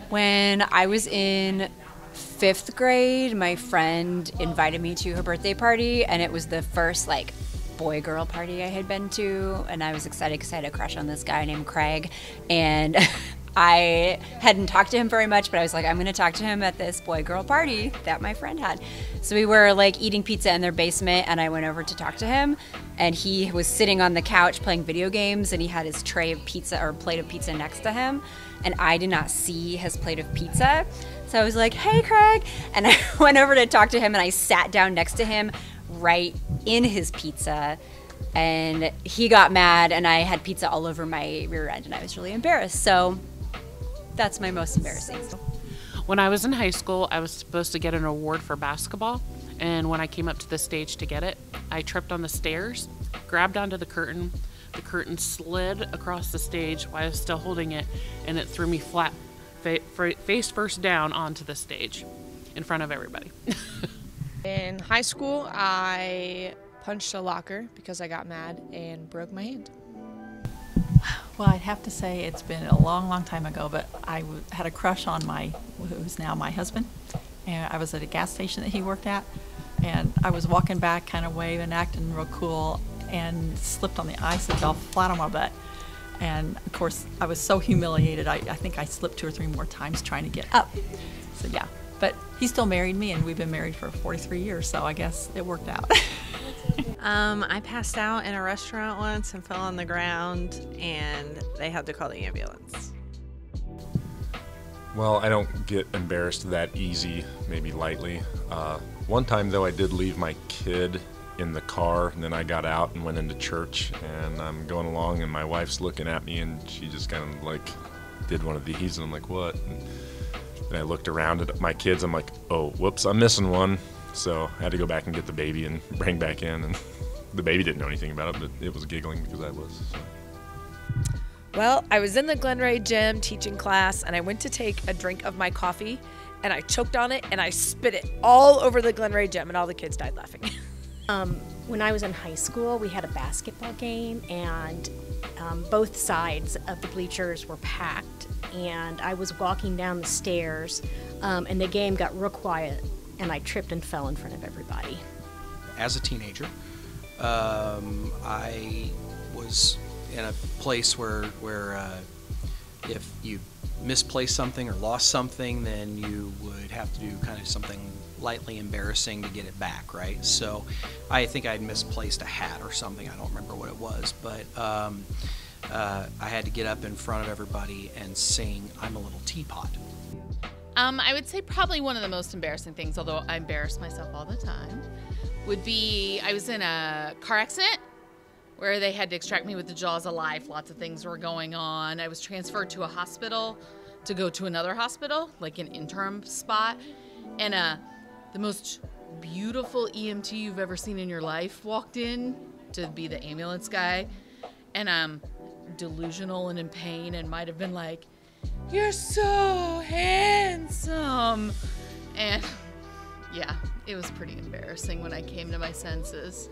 When I was in 5th grade, my friend invited me to her birthday party, and it was the first like boy-girl party I had been to, and I was excited because I had a crush on this guy named Craig, and I hadn't talked to him very much, but I was like, I'm going to talk to him at this boy-girl party that my friend had. So we were like eating pizza in their basement, and I went over to talk to him, and he was sitting on the couch playing video games, and he had his tray of pizza or plate of pizza next to him, and I did not see his plate of pizza. So I was like, hey, Craig, and I went over to talk to him, and I sat down next to him right in his pizza, and he got mad, and I had pizza all over my rear end, and I was really embarrassed. So that's my most embarrassing. When I was in high school, I was supposed to get an award for basketball, and when I came up to the stage to get it, I tripped on the stairs, grabbed onto the curtain slid across the stage while I was still holding it, and it threw me flat, face first down onto the stage in front of everybody. In high school, I punched a locker because I got mad and broke my hand. Well, I'd have to say it's been a long, long time ago, but I had a crush on who's now my husband, and I was at a gas station that he worked at, and I was walking back kind of waving, acting real cool, and slipped on the ice and fell flat on my butt. And of course, I was so humiliated, I think I slipped 2 or 3 more times trying to get up. So yeah, but he still married me, and we've been married for 43 years, so I guess it worked out. I passed out in a restaurant once and fell on the ground, and they had to call the ambulance. Well, I don't get embarrassed that easy, maybe lightly. One time, though, I did leave my kid in the car, and then I got out and went into church, and I'm going along, and my wife's looking at me, and she just kind of like did one of these, and I'm like, what? And I looked around at my kids, I'm like, oh, whoops, I'm missing one. So I had to go back and get the baby and bring back in, and the baby didn't know anything about it, but it was giggling because I was. So. Well, I was in the Glenray gym teaching class, and I went to take a drink of my coffee, and I choked on it, and I spit it all over the Glenray gym, and all the kids died laughing. When I was in high school, we had a basketball game, and both sides of the bleachers were packed, and I was walking down the stairs, and the game got real quiet, and I tripped and fell in front of everybody. As a teenager, I was in a place where if you misplaced something or lost something, then you would have to do kind of something lightly embarrassing to get it back, right? So I think I'd misplaced a hat or something. I don't remember what it was, but I had to get up in front of everybody and sing "I'm a Little Teapot." I would say probably one of the most embarrassing things, although I embarrass myself all the time, would be I was in a car accident where they had to extract me with the jaws of life. Lots of things were going on. I was transferred to a hospital to go to another hospital, like an interim spot, and the most beautiful EMT you've ever seen in your life walked in to be the ambulance guy, and I'm delusional and in pain and might have been like, "You're so handsome," and yeah, it was pretty embarrassing when I came to my senses.